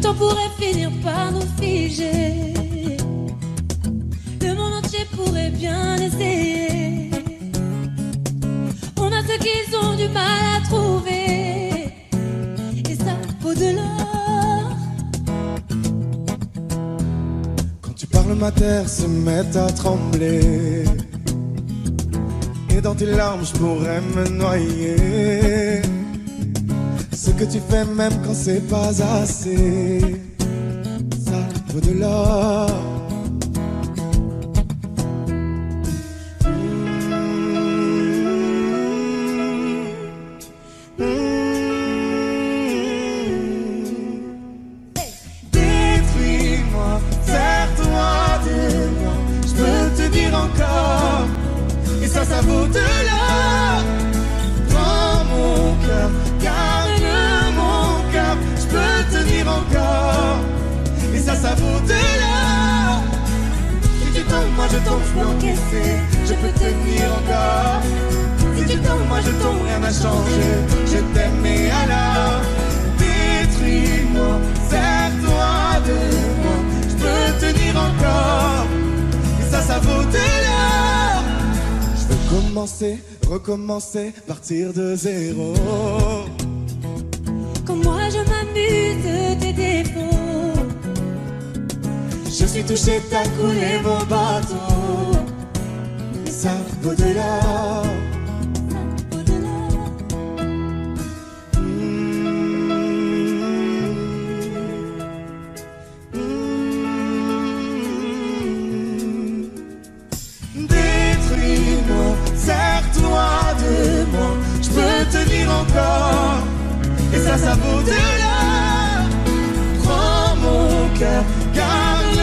temps pourrait finir par nous figer. Le monde entier pourrait bien essayer. On a ceux qui ont du mal à trouver, et ça vaut de l'or. Quand tu parles, ma terre se met à trembler, et dans tes larmes je pourrais me noyer. Ce que tu fais même quand c'est pas assez, ça vaut de l'or. Détruis-moi, serre-toi de moi, je peux te dire encore, et ça vaut de l'or. Prends mon cœur, garde mon cœur, je peux te dire encore, et ça vaut de l'or. Si tu tombes, moi je tombe, je peux encaisser, je peux tenir encore. Si tu tombes, moi je tombe, rien n'a changé, je t'aime et alors détruis-moi, serre-toi de moi, je peux tenir encore, et ça vaut de l'or. Je veux commencer, recommencer, partir de zéro. Comme moi je m'amuse de tes défauts. Je suis touché, t'as coulé mon bateau, et ça vaut de l'or. Détruis-moi, serre-toi de moi, je peux te dire encore, et ça vaut de l'or. Prends mon cœur, garde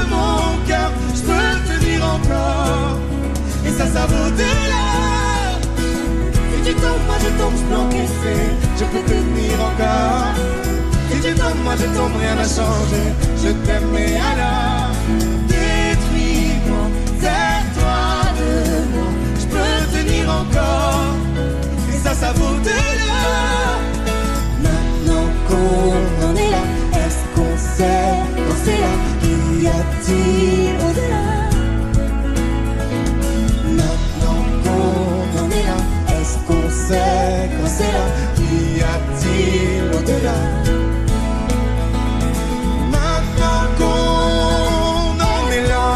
mon cœur, je peux te dire encore, et ça vaut de l'or. Si tu tombes, moi je tombe, je peux encaisser, je peux te tenir encore. Si tu tombes, moi je tombe, rien n'a changé, je t'aime et alors détruis-moi, serre-toi de moi, je peux tenir encore, et ça vaut de l'or. Maintenant qu'on en est là, est-ce qu'on sait quand c'est là? Qu'y a-t-il au-delà? Maintenant qu'on en est là, est-ce qu'on sait quand c'est là? Qu'y a-t-il au-delà? Maintenant qu'on en est là,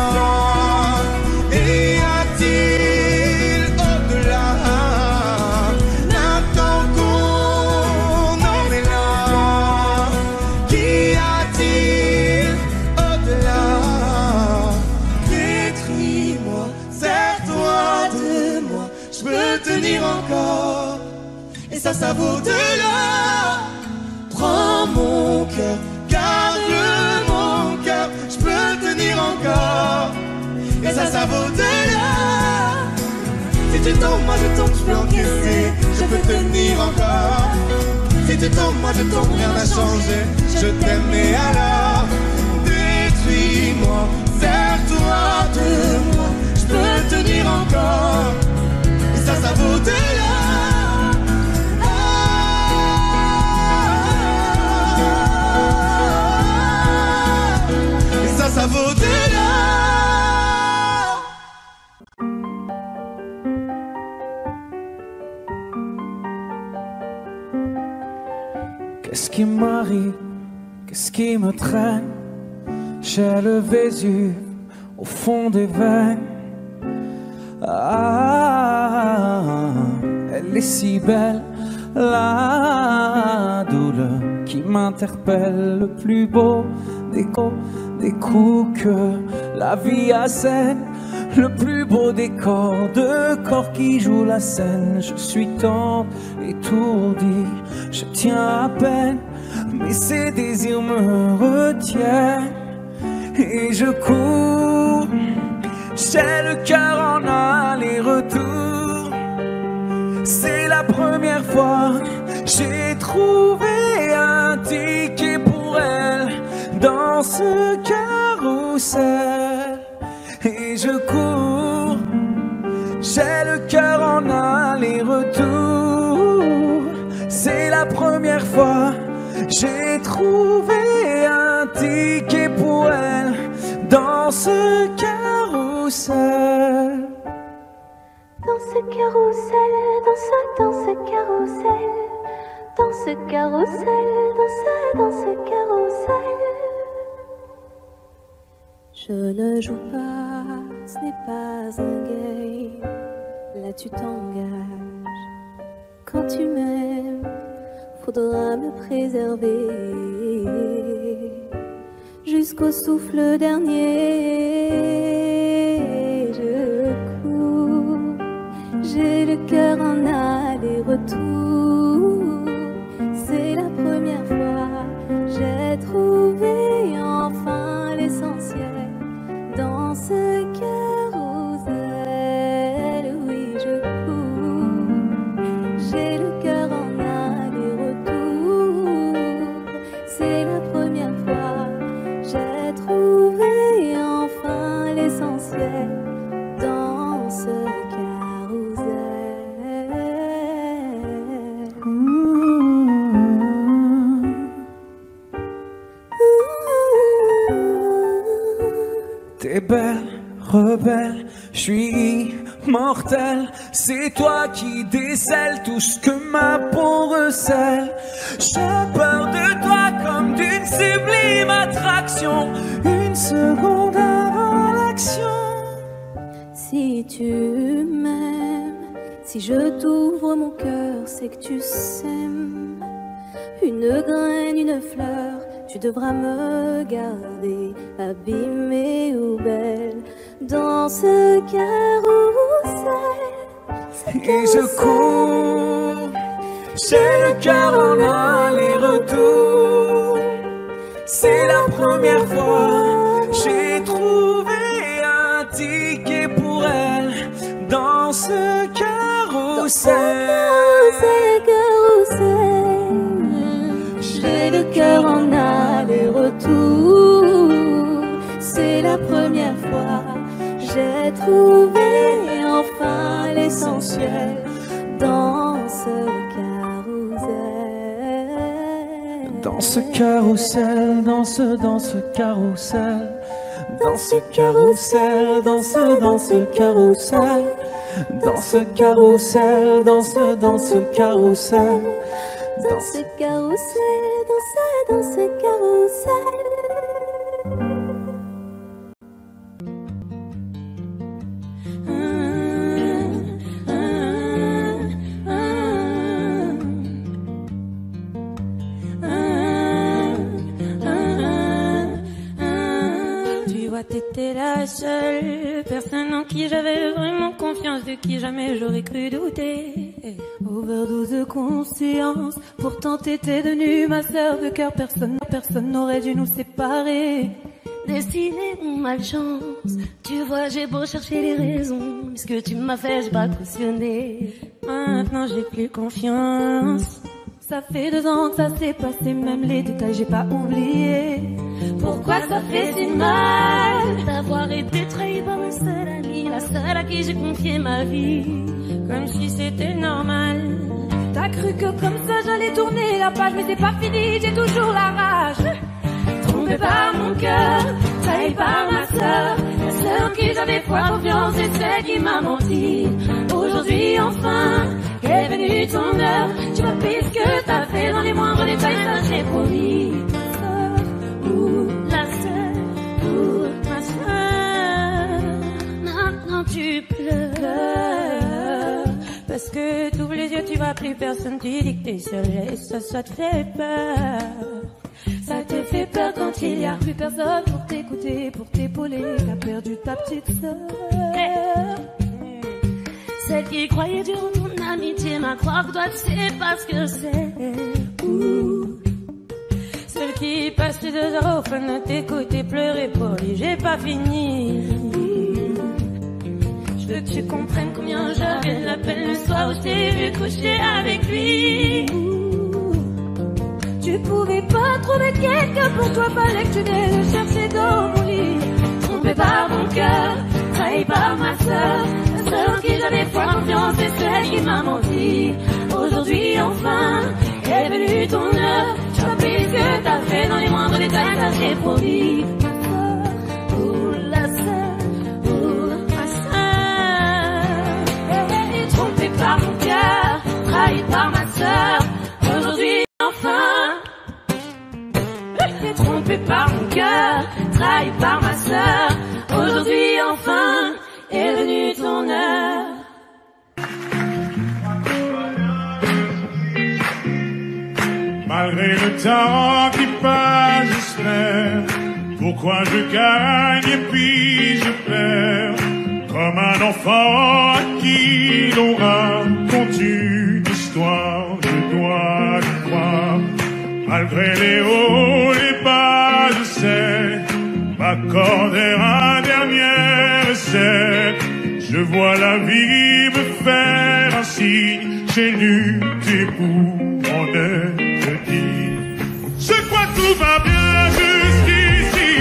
y a-t-il au-delà? Maintenant qu'on en est là, qu'y a-t-il au-delà? Détruis-moi, serre-toi de moi, je peux tenir encore, et ça vaut de l'or. Prends mon cœur, garde mon cœur, je peux tenir encore, et ça vaut de l'or. Si tu tombes, moi je tombe, je peux encaisser, je peux tenir encore. Si tu tombes, moi je tombe, rien n'a changé, je t'aime et alors détruis-moi, serre-toi de moi, je peux tenir encore, et ça vaut de l'or. Et ça vaut de l'or. Qu'est-ce qui m'arrive? Qu'est-ce qui me traîne? J'ai le Vésuve au fond des veines. Ah, elle est si belle, la douleur qui m'interpelle. Le plus beau des coups que la vie assène. Le plus beau des corps, de corps qui jouent la scène. Je suis tant étourdi, je tiens à peine, mais ces désirs me retiennent. Et je cours, j'ai le cœur en aller-retour. C'est la première fois, j'ai trouvé un ticket pour elle dans ce carrousel. Et je cours, j'ai le cœur en aller-retour. C'est la première fois, J'ai trouvé un ticket pour elle dans ce carrousel. Dans ce carrousel, dans ce carrousel, dans ce carrousel, dans ce carrousel. Je ne joue pas, ce n'est pas un game. Là tu t'engages. Quand tu m'aimes, faudra me préserver jusqu'au souffle dernier. Je cours, j'ai le cœur en aller-retour. C'est la première fois, j'ai trouvé enfin l'essentiel dans ce carrousel. Oui, je cours, j'ai le cœur en aller-retour. C'est la première fois, j'ai trouvé enfin l'essentiel dans ce carrousel. T'es belle, rebelle, je suis immortel. C'est toi qui décèles tout ce que ma peau recèle. J'ai peur de toi comme d'une sublime attraction. Une seconde avant l'action. Si tu m'aimes, si je t'ouvre mon cœur, c'est que tu sèmes une graine, une fleur. Tu devras me garder abîmée ou belle dans ce carrousel. Et je cours, j'ai le cœur en aller-retour. C'est la première fois, j'ai trouvé un ticket pour elle dans ce carrousel. J'ai le cœur en aller-retour. C'est la première fois, j'ai trouvé enfin l'essentiel dans ce carrousel. Dans ce carrousel, dans ce carrousel, dans ce carrousel, dans ce carrousel, dans ce carrousel, dans ce carrousel. Dans ce carrousel, dans ce carrousel. Tu vois, t'étais la seule personne en qui j'avais vraiment confiance, de qui jamais j'aurais cru douter. Overdose de conscience, pourtant t'étais devenue ma sœur de cœur. Personne n'aurait dû nous séparer. Destinée ou malchance, tu vois, j'ai beau chercher les raisons, ce que tu m'as fait, j'ai pas cautionné. Maintenant j'ai plus confiance. Ça fait 2 ans que ça s'est passé, même les détails j'ai pas oublié. Pourquoi ça fait si mal d'avoir été trahi par ma seule amie, la seule à qui j'ai confié ma vie, comme si c'était normal. T'as cru que comme ça j'allais tourner la page, mais c'est pas fini, j'ai toujours la rage. Trompé par mon cœur, trahi par ma sœur, la seule en qui j'avais foi, confiance, et celle qui m'a menti. Aujourd'hui enfin est venue ton heure, tu m'as pris ce que t'as fait dans les moindres détails, ça j'ai promis. La seule pour ma soeur. Maintenant tu pleures parce que t'ouvres les yeux, tu vois plus personne, tu dis que t'es seule et ça te fait peur. Ça te fait peur quand il y a plus personne pour t'écouter, pour t'épauler. T'as perdu ta petite sœur. Celle qui croyait dur en ton amitié, m'a croire que toi tu sais pas ce que c'est. Celle qui passe les 2 heures au fun de t'écouter pleurer pour lui, j'ai pas fini. Je veux que tu comprennes combien j'avais de la peine le soir où je t'ai vu coucher avec lui. Tu pouvais pas trouver quelqu'un pour toi, fallait que tu viennes le chercher dans mon lit. Trompé par mon cœur, trahi par ma sœur, la seule en qui j'avais foi, confiance, et celle qui m'a menti. Aujourd'hui enfin est venue ton heure, tu as pris ça j'ai promis. Ma sœur, la sœur, ma sœur. Trompé par mon cœur, trahi par ma sœur. Aujourd'hui enfin. Trompé par mon cœur, trahi par ma sœur. Aujourd'hui enfin est venue ton heure. Malgré le temps qui passe, j'espère. Pourquoi je gagne et puis je perds? Comme un enfant à qui l'on raconte une histoire, je dois le croire. Malgré les hauts, les bas, je sais m'accorder un dernier essai. Je vois la vie me faire un signe. J'ai lutté pour mon ennemi. Je crois que tout va bien jusqu'ici.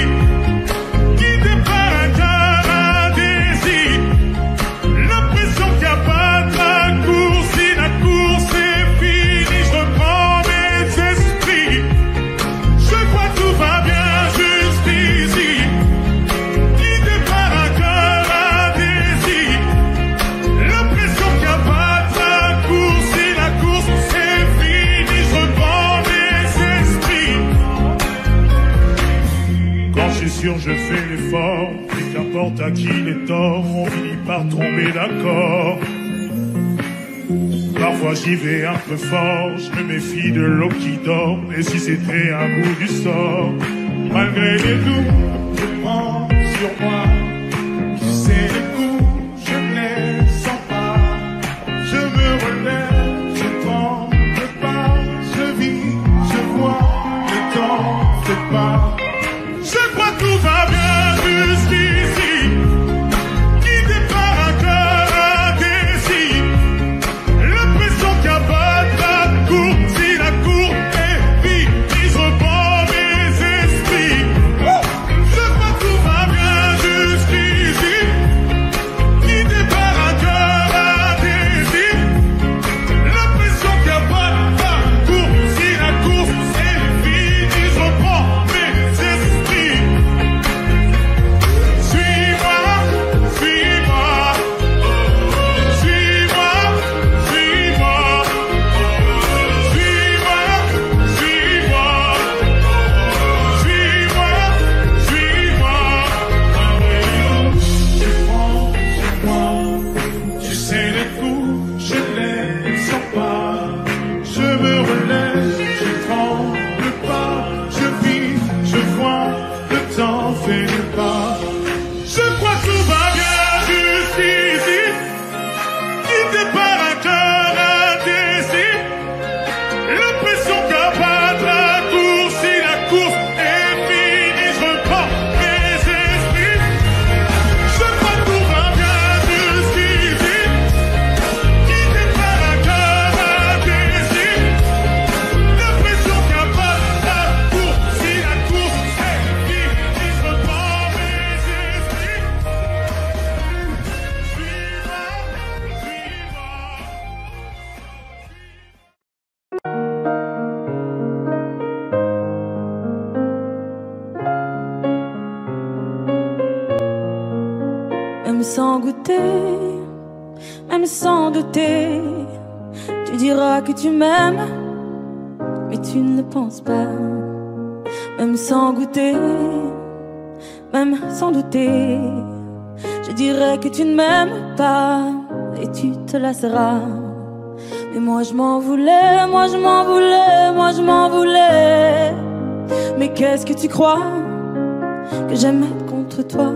Guidé par un cœur indécis. L'impression qu'il n'y a pas de raccourci. Si la course est finie, je reprends mes esprits. Je crois que tout va bien jusqu'ici. Guidé par un cœur indécis. L'impression qu'il n'y a pas de raccourci. Si la course est finie, je reprends mes esprits. Quand je suis sûr, je fais l'effort. Et qu'importe à qui les torts, on finit par tomber d'accord. Parfois j'y vais un peu fort, je me méfie de l'eau qui dort. Et si c'était un bout du sort, malgré les doutes, je prends sur moi. Tu sais les coups, je ne les sens pas. Je me relève, je tremble pas. Je vis, je vois, le temps fait pas. Je crois que tout va bien jusqu'ici. Guidé par un cœur indécis. L'impression qu'il n'y a pas de parcours. Si la cour est vide, je reprends mes esprits. Je crois que tout va bien jusqu'ici. Guidé par un cœur indécis. L'impression qu'il n'y a pas de parcours. Si la course est vide, je reprends mes esprits. Suis-moi, suis-moi. Suis-moi, suis-moi. Suis-moi, suis-moi. Suis-moi, suis-moi. Je prends sur moi. Tu sais les coups, je les sens pas. Je me relève, je tremble pas. Je vis, je vois, le temps fait le pas. Je crois que tout va bien jusqu'ici. Guidé par un cœur indécis. L'impression qu'il n'y a pas de raccourci. Si la course est finie, je reprends mes esprits. Je crois que tout va bien jusqu'ici. Guidé par un cœur indécis. L'impression qu'il n'y a pas de raccourci. Si la course est finie, je reprends mes esprits. Suis-moi, suis-moi. Même sans goûter, même sans douter, tu diras que tu m'aimes, mais tu ne le penses pas. Même sans goûter, même sans douter, je dirais que tu ne m'aimes pas et tu te lasseras. Mais moi je m'en voulais, moi je m'en voulais, moi je m'en voulais. Mais qu'est-ce que tu crois que j'aime être contre toi?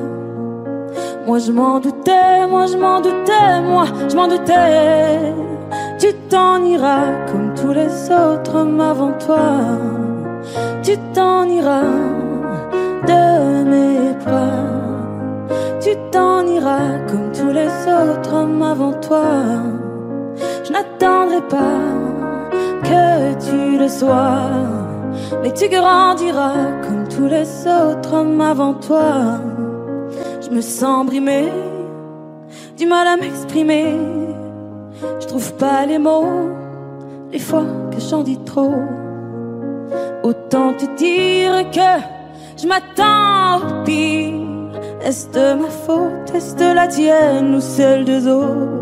Moi je m'en doutais, moi je m'en doutais, moi je m'en doutais. Tu t'en iras comme tous les autres hommes avant toi. Tu t'en iras de mes bras. Tu t'en iras comme tous les autres hommes avant toi. Je n'attendrai pas que tu le sois, mais tu grandiras comme tous les autres hommes avant toi. Je me sens brimée, du mal à m'exprimer. Je trouve pas les mots, les fois que j'en dis trop. Autant te dire que je m'attends au pire. Est-ce de ma faute, est-ce de la tienne ou celle des autres?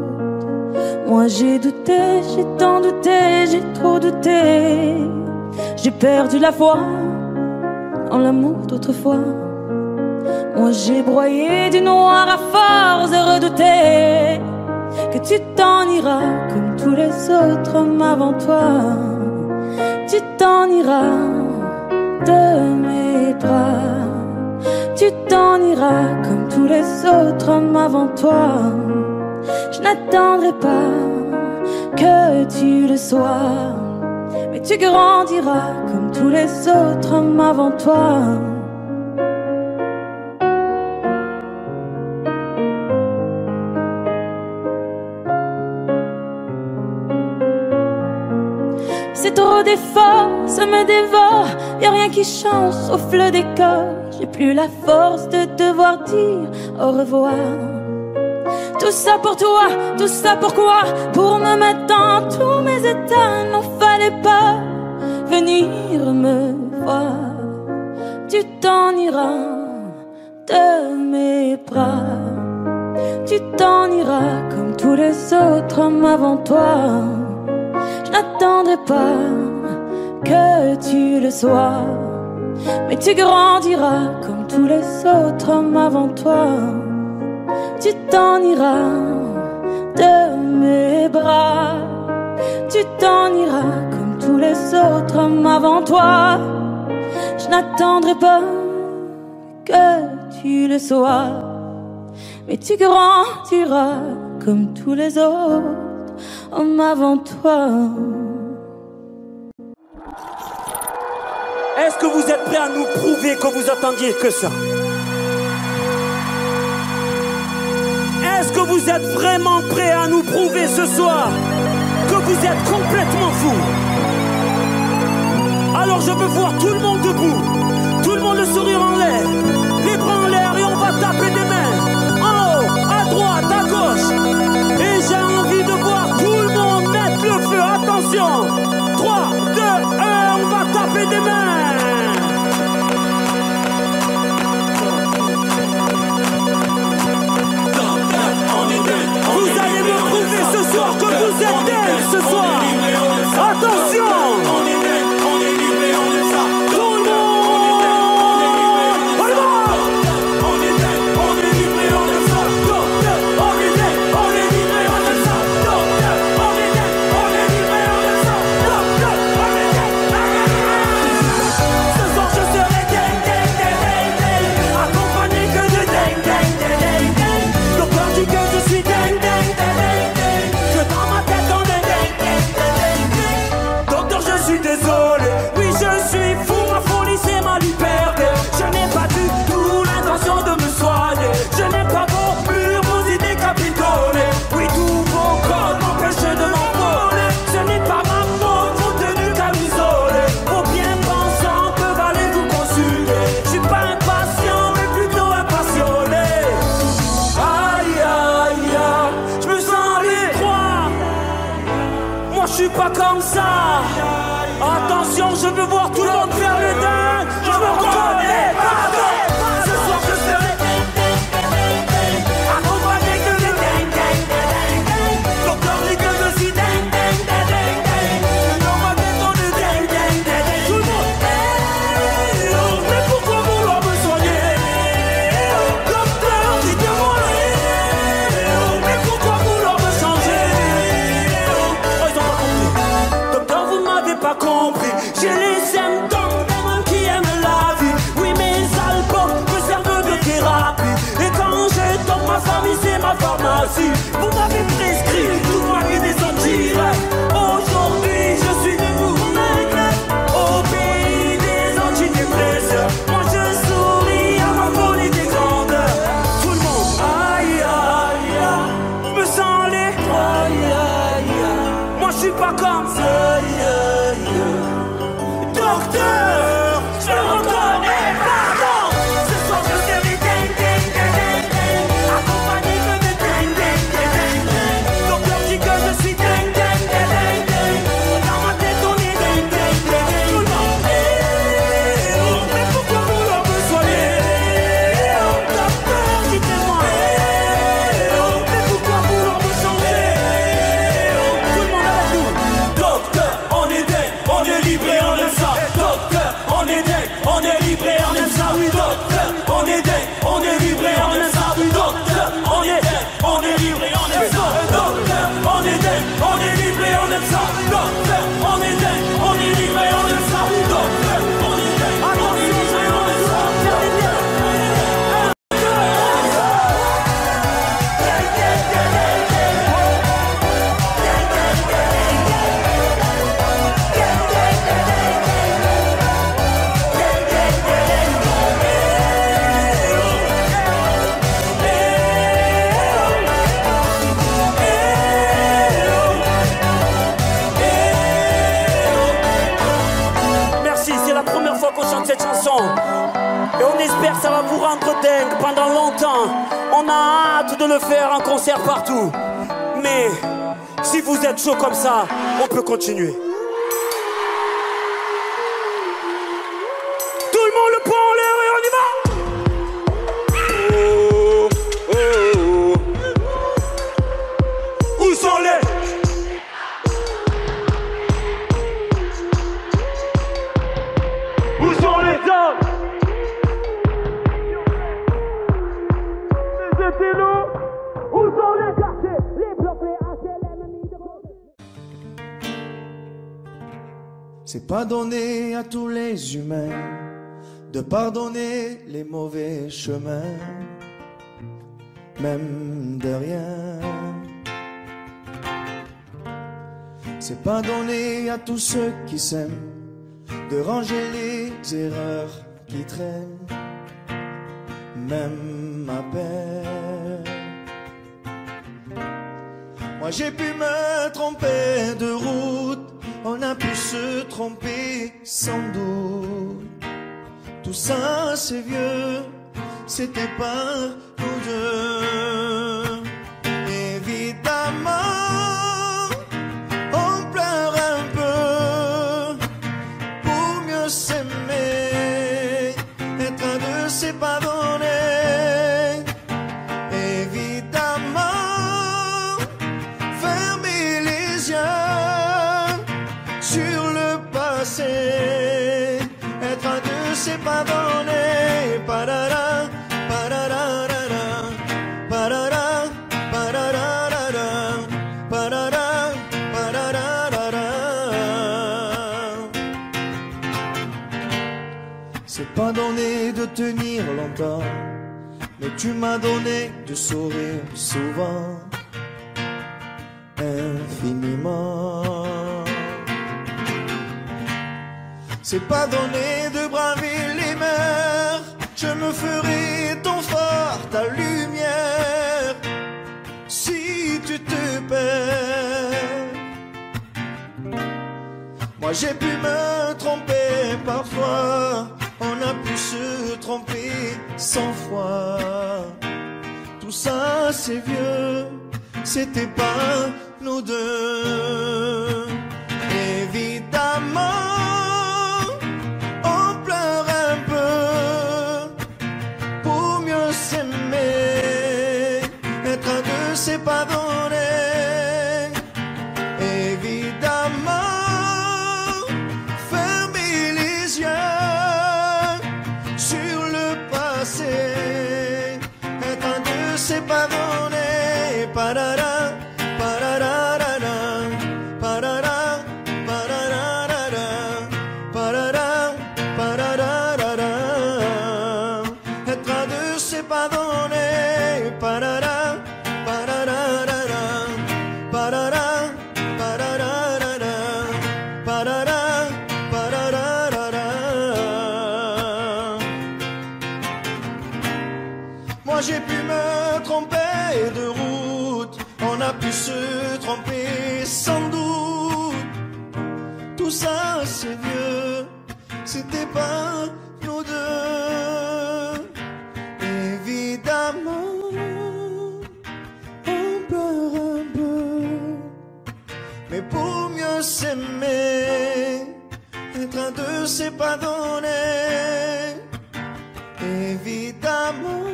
Moi j'ai douté, j'ai tant douté, j'ai trop douté. J'ai perdu la foi en l'amour d'autrefois. Moi j'ai broyé du noir à force de redouter que tu t'en iras comme tous les autres hommes avant toi. Tu t'en iras de mes bras. Tu t'en iras comme tous les autres hommes avant toi. Je n'attendrai pas que tu le sois, mais tu grandiras comme tous les autres hommes avant toi. C'est trop d'efforts, ça me dévore. Y'a rien qui change sauf le décor. J'ai plus la force de devoir dire au revoir. Tout ça pour toi, tout ça pourquoi? Pour me mettre dans tous mes états. N'en fallait pas venir me voir. Tu t'en iras de mes bras. Tu t'en iras comme tous les autres hommes avant toi. Je n'attendrai pas que tu le sois, mais tu grandiras comme tous les autres hommes avant toi. Tu t'en iras de mes bras. Tu t'en iras comme tous les autres hommes avant toi. Je n'attendrai pas que tu le sois, mais tu grandiras comme tous les autres hommes avant toi. Est-ce que vous êtes prêts à nous prouver que vous attendiez que ça? Est-ce que vous êtes vraiment prêts à nous prouver ce soir que vous êtes complètement fous? Alors je veux voir tout le monde debout, tout le monde le sourire en l'air, les bras en l'air et on va taper des mains en haut, à droite, à gauche. Et j'ai envie de voir tout le monde mettre le feu. Attention, 3, 2, 1, on va taper des mains. Vous allez me prouver ce soir que vous êtes dingue ce soir. Attention. Pas comme ça. Attention, je veux voir tout le monde faire le dingue. Je me reconnais pas. Ce soir je serai accompagné que de dingue. Docteur dit que je suis dingue. Dans ma tête on est dingue. Tout le monde. Mais pourquoi vouloir me soigner? Docteur, dites-moi. Mais pourquoi vouloir me changer? Pas compris, j'ai les symptômes d'un homme qui aime la vie. Oui, mes albums me servent de thérapie. Et quand je tombe, ma famille c'est ma pharmacie. Vous m'avez prescrit toute ma vie des antibiotiques. Aujourd'hui je suis debout au pays des antidépresseurs. Moi je souris à ma folie des grandeurs. Tout le monde, aïe aïe aïe, je me sens les aïe aïe aïe. Moi je suis pas comme ça. Docteur, je me reconnais, pardon. Ce soir je serai dingue. Accompagné que de dingue. Docteur dit que je suis dingue. Dans ma tête on est dingue. Tout le monde est. Mais pourquoi vouloir me aime ça. Docteur, on est dingue, on est libre et on aime ça. Docteur, on est dingue, on est libre et on aime ça. Cette chanson et on espère que ça va vous rendre dingue pendant longtemps. On a hâte de le faire en concert partout, mais si vous êtes chaud comme ça, on peut continuer. Tout le monde le prend en l'air et on y va. Oh, oh, oh. Où sont les C'est pas donné à tous les humains de pardonner les mauvais chemins, même de rien. C'est pas donné à tous ceux qui s'aiment de ranger les erreurs qui traînent, même à peine. Moi j'ai pu me tromper de route, on a pu se tromper sans doute. Tout ça c'est vieux, c'était pas nous deux. Évidemment, on pleure un peu pour mieux s'aimer, être un de c'est pas donné. Évidemment, fermer les yeux sur le passé, être un de c'est pas donné. Parara, pararara, parara, pararara, parara, pararara. C'est pas donné de tenir longtemps, mais tu m'as donné du sourire souvent, infiniment. C'est pas donné de braver les mers, je me ferai ton phare, ta lumière, si tu te perds. Moi j'ai pu me tromper parfois, on a pu se tromper 100 fois. Tout ça c'est vieux, c'était pas nous deux. Évidemment, on pleure un peu pour mieux s'aimer, être un deux c'est pas donné. Évidemment, fermer les yeux sur le passé, être un deux c'est pas donné. Parara, pararara, parara, pararara, parara, pararara, être un deux c'est pas donné. Parara, pararara, parara, pararara, parara, pararara. Moi j'ai pu me tromper de route, on a pu se tromper sans doute. Tout ça c'est vieux, c'était pas nous deux. Évidemment, on pleure un peu, mais pour mieux s'aimer, être un deux c'est pas donné. Évidemment,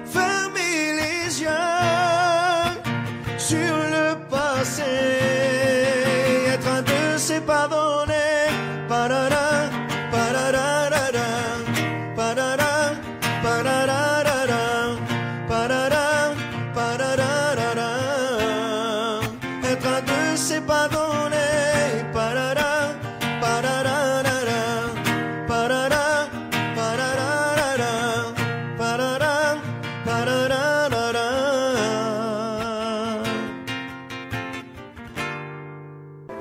fermer les yeux sur le passé, être un deux c'est pas donné. Parara, pararara, parara, pararara, parara, pararara, être un deux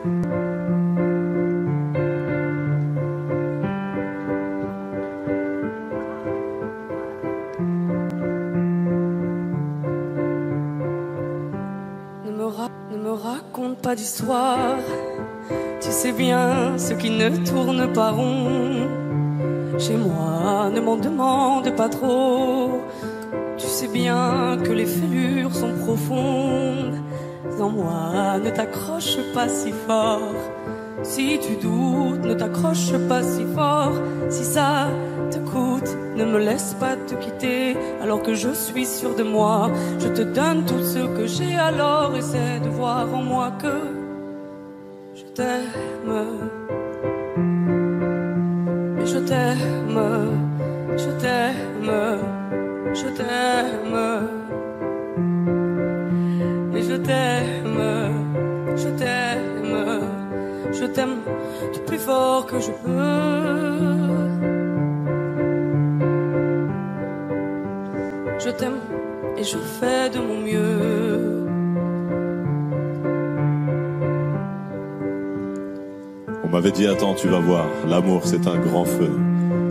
Ne me raconte pas d'histoire. Tu sais bien ce qui ne tourne pas rond. Chez moi, ne m'en demande pas trop. Tu sais bien que les fêlures sont profondes. En moi, ne t'accroche pas si fort. Si tu doutes, ne t'accroche pas si fort. Si ça te coûte, ne me laisse pas te quitter. Alors que je suis sûr de moi, je te donne tout ce que j'ai. Alors essaie de voir en moi que je t'aime. Mais je t'aime, je t'aime, je t'aime. Mais je t'aime, je t'aime, je t'aime du plus fort que je peux. Je t'aime et je fais de mon mieux. On m'avait dit attends, tu vas voir, l'amour c'est un grand feu.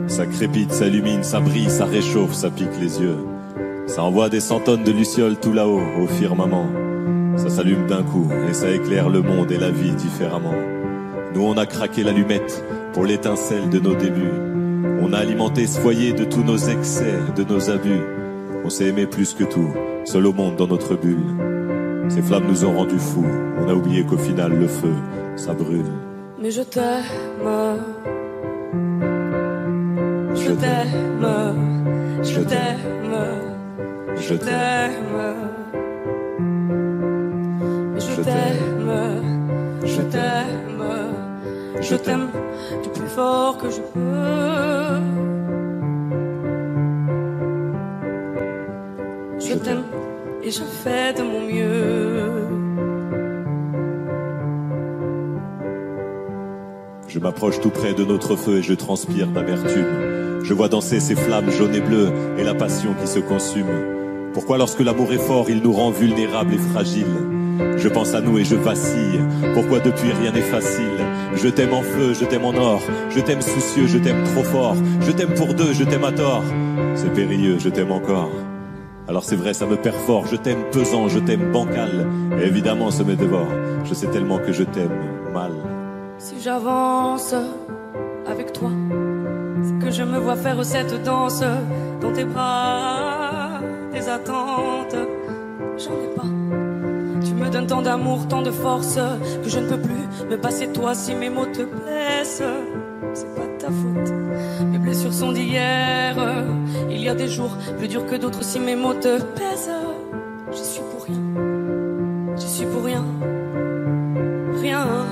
Ça crépite, ça illumine, ça brille, ça réchauffe, ça pique les yeux. Ça envoie des centaines de lucioles tout là-haut, au firmament. Ça s'allume d'un coup et ça éclaire le monde et la vie différemment. Nous on a craqué l'allumette pour l'étincelle de nos débuts. On a alimenté ce foyer de tous nos excès, de nos abus. On s'est aimé plus que tout, seul au monde dans notre bulle. Ces flammes nous ont rendus fous, on a oublié qu'au final le feu, ça brûle. Mais je t'aime, je t'aime, je t'aime, je t'aime. Je t'aime, je t'aime, je t'aime du plus fort que je peux. Je t'aime et je fais de mon mieux. Je m'approche tout près de notre feu et je transpire d'amertume. Je vois danser ces flammes jaunes et bleues et la passion qui se consume. Pourquoi lorsque l'amour est fort, il nous rend vulnérables et fragiles? Je pense à nous et je vacille. Pourquoi depuis rien n'est facile? Je t'aime en feu, je t'aime en or. Je t'aime soucieux, je t'aime trop fort. Je t'aime pour deux, je t'aime à tort. C'est périlleux, je t'aime encore. Alors c'est vrai, ça me perd fort. Je t'aime pesant, je t'aime bancal. Et évidemment, ça me dévore. Je sais tellement que je t'aime mal. Si j'avance avec toi, c'est que je me vois faire cette danse dans tes bras, tes attentes. J'en ai pas. Tu me donnes tant d'amour, tant de force que je ne peux plus me passer de toi si mes mots te blessent. C'est pas de ta faute, mes blessures sont d'hier. Il y a des jours plus durs que d'autres si mes mots te pèsent. J'y suis pour rien, j'y suis pour rien, rien.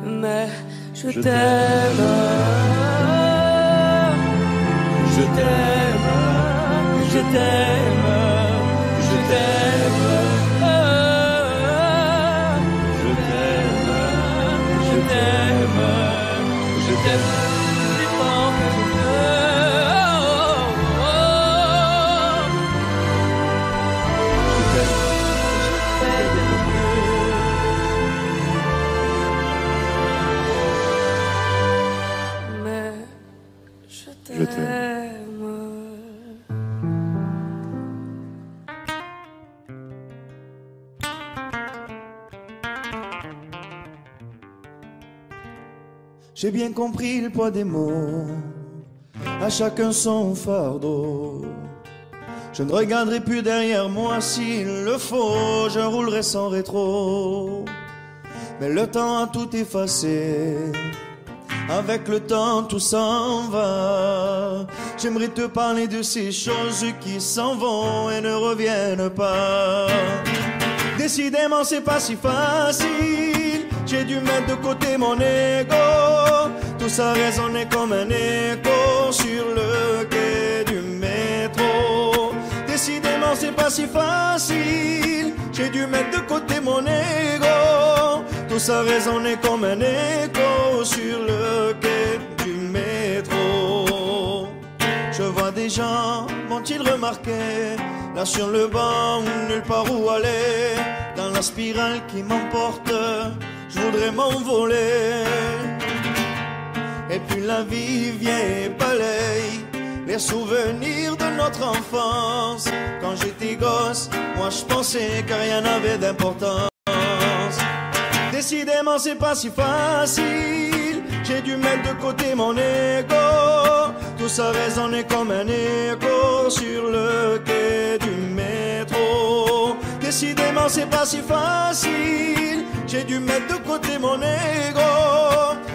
Mais je t'aime, je t'aime, je t'aime, je t'aime. Je t'aime plus fort que je peux. Je t'aime, je fais de mon mieux. Mais je t'aime. J'ai bien compris le poids des mots, à chacun son fardeau. Je ne regarderai plus derrière moi s'il le faut, je roulerai sans rétro. Mais le temps a tout effacé, avec le temps tout s'en va. J'aimerais te parler de ces choses qui s'en vont et ne reviennent pas. Décidément c'est pas si facile, j'ai dû mettre de côté mon ego. Tout ça résonnait comme un écho sur le quai du métro. Décidément c'est pas si facile, j'ai dû mettre de côté mon ego. Tout ça résonnait comme un écho sur le quai du métro. Je vois des gens, vont-ils remarquer, là sur le banc, nulle part où aller, dans la spirale qui m'emporte. je voudrais m'envoler. Et puis la vie vient et balaye les souvenirs de notre enfance. Quand j'étais gosse, moi je pensais que rien n'avait d'importance. Décidément c'est pas si facile, j'ai dû mettre de côté mon ego. Tout ça résonnait comme un écho sur le quai du métro. Décidément c'est pas si facile, j'ai dû mettre de côté mon ego.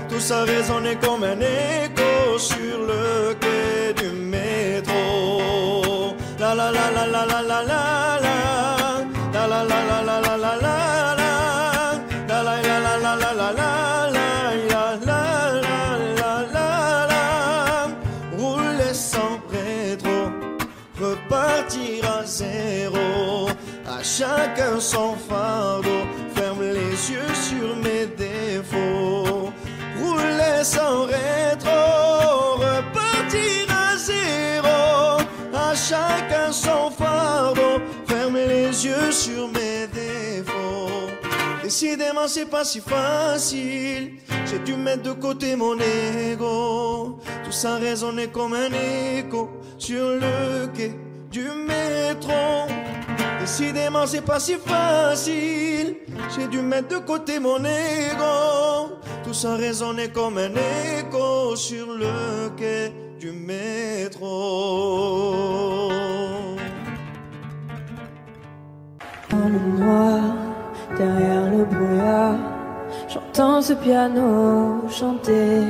Tout ça résonnait comme un écho sur le quai du métro. La la la la la la la la la la la la la la la la la. Repartir à zéro, à chacun son fardeau. Ferme les yeux sur mes défauts. Rouler sans rétro, repartir à zéro, à chacun son fardeau. Ferme les yeux sur mes défauts. Décidément c'est pas si facile, j'ai dû mettre de côté mon ego. Tout ça résonnait comme un écho sur le quai du métro. Décidément c'est pas si facile, j'ai dû mettre de côté mon ego. Tout ça résonnait comme un écho sur le quai du métro. Dans le noir, derrière le brouillard, j'entends ce piano chanter.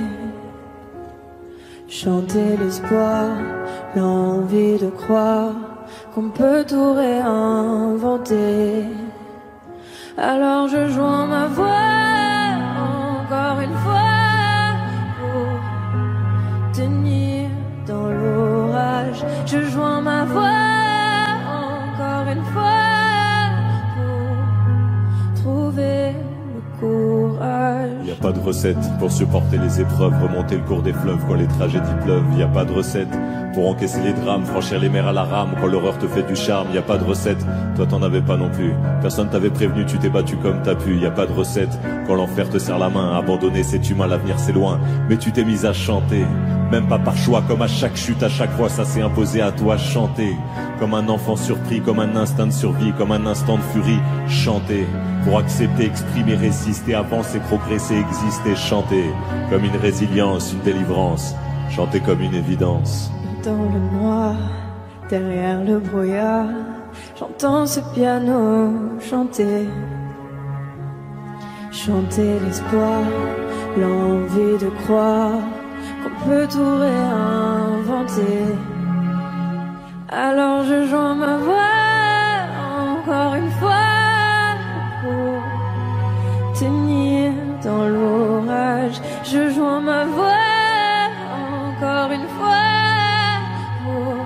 Chanter l'espoir, l'envie de croire qu'on peut tout réinventer. Alors je joins ma voix encore une fois pour tenir dans l'orage. Je joins ma voix encore une fois pour trouver le courage. Y a pas de recette pour supporter les épreuves, remonter le cours des fleuves quand les tragédies pleuvent. Y a pas de recette pour encaisser les drames, franchir les mers à la rame quand l'horreur te fait du charme. Y a pas de recette, toi t'en avais pas non plus. Personne t'avait prévenu, tu t'es battu comme t'as pu. Y a pas de recette quand l'enfer te serre la main. Abandonner c'est humain, l'avenir c'est loin. Mais tu t'es mise à chanter, même pas par choix. Comme à chaque chute, à chaque fois ça s'est imposé à toi. Chanter comme un enfant surpris, comme un instinct de survie, comme un instant de furie. Chanter pour accepter, exprimer, résister, avancer, progresser, exister. Chanter comme une résilience, une délivrance. Chanter comme une évidence. Dans le noir, derrière le brouillard, j'entends ce piano chanter. Chanter l'espoir, l'envie de croire qu'on peut tout réinventer. Alors je joins ma voix encore une fois pour tenir dans l'orage. Je joins ma voix encore une fois pour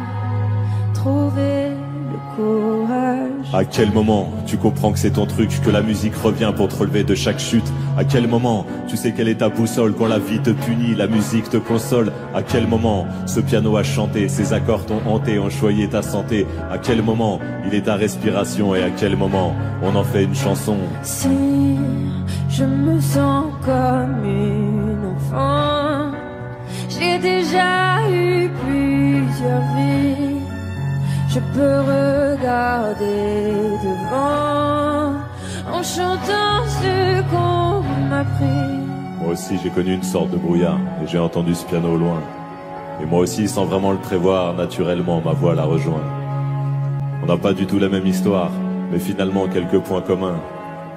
trouver le courage. À quel moment tu comprends que c'est ton truc, que la musique revient pour te relever de chaque chute? À quel moment tu sais quelle est ta boussole quand la vie te punit, la musique te console? À quel moment ce piano a chanté, ses accords t'ont hanté, ont choyé ta santé? À quel moment il est ta respiration et à quel moment on en fait une chanson? Si je me sens comme une enfant, j'ai déjà eu plusieurs vies. Je peux regarder devant en chantant ce qu'on m'a appris. Moi aussi j'ai connu une sorte de brouillard et j'ai entendu ce piano au loin. Et moi aussi, sans vraiment le prévoir, naturellement ma voix la rejoint. On n'a pas du tout la même histoire, mais finalement quelques points communs.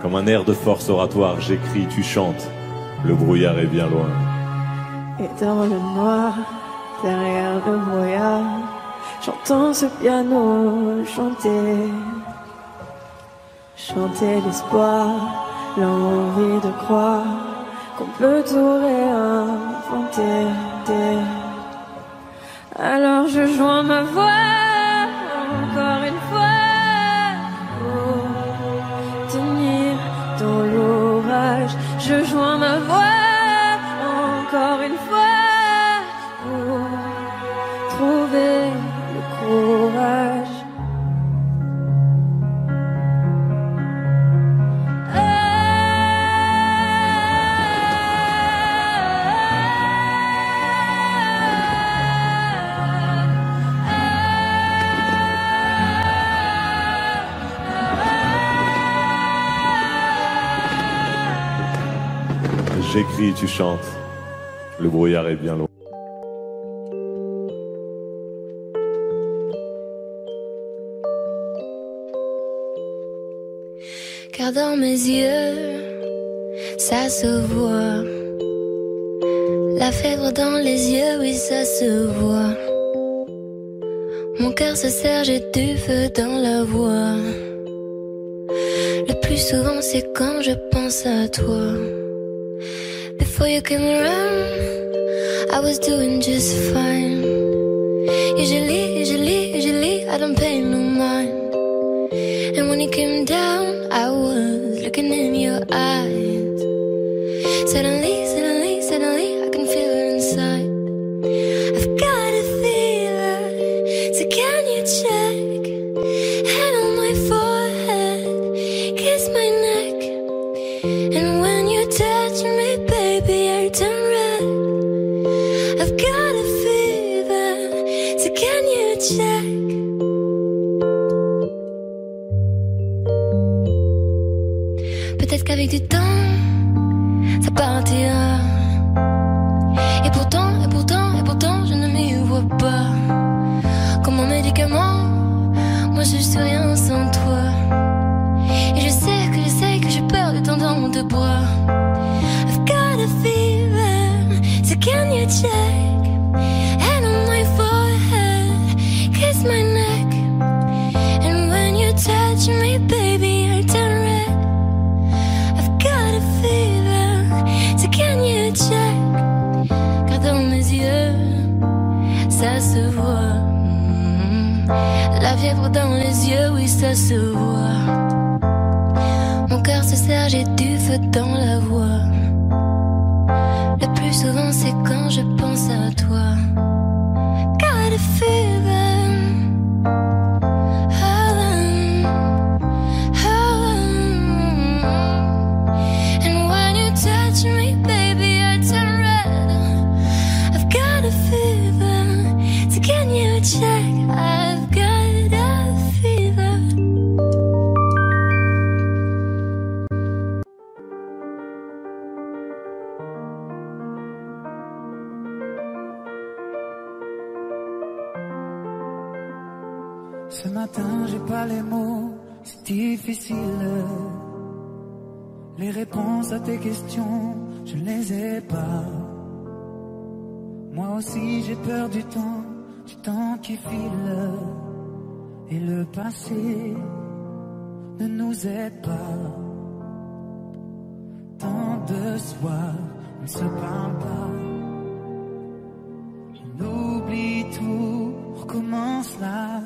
Comme un air de force oratoire, j'écris, tu chantes. Le brouillard est bien loin. Et dans le noir, derrière le brouillard, j'entends ce piano chanter. Chanter l'espoir, l'envie de croire qu'on peut tout réinventer. Alors je joins ma voix encore une fois pour tenir dans l'orage. Je joins ma voix encore une fois pour trouver le courage. j'écris, tu chantes. Le brouillard est bien loin. Car dans mes yeux, ça se voit. La fièvre dans les yeux, oui, ça se voit. Mon cœur se serre, j'ai du feu dans la voix. Le plus souvent, c'est quand je pense à toi. Before you came around, I was doing just fine. Usually, I don't pay no mind. And when you came down, I was looking in your eyes. Suddenly, I can feel it inside. I've got a fever, so can you check? Hand on my forehead, kiss my neck. And when you touch me, baby, I turn red. I've got a fever, so can you check? Peut-être qu'avec du temps, ça partira. Et pourtant, je ne m'y vois pas. Comme un médicament, moi je suis rien sans toi. Et je sais que j'ai peur de temps dans tes bras. I've got a fever, so can you check? Hand on my forehead, kiss my neck. And when you touch me, baby, I turn red. I've got a fever, so can you check? Car dans mes yeux, ça se voit. La fièvre dans les yeux, oui, ça se voit. Mon cœur se serre, j'ai du feu dans la voix. Le plus souvent, c'est quand je pense à toi. Got a fever. And when you touch me, baby, I turn red. I've got a fever, so can you check? I've got a fever. Ce matin, j'ai pas les mots, c'est difficile. Les réponses à tes questions, je ne les ai pas. Moi aussi, j'ai peur du temps qui file. Et le passé ne nous aide pas. Tant de soirs, on ne se parle pas. On oublie tout, on recommence là.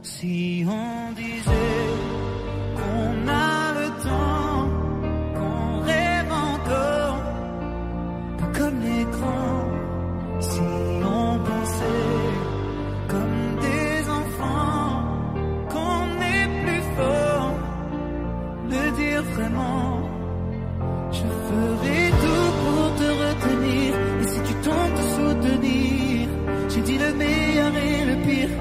Si on disait qu'on a le temps, qu'on rêve encore, pas comme les grands. Si on pensait comme des enfants, qu'on est plus fort, le dire vraiment. Je ferai tout pour te retenir, et si tu tentes de soutenir, j'ai dit le meilleur et le pire.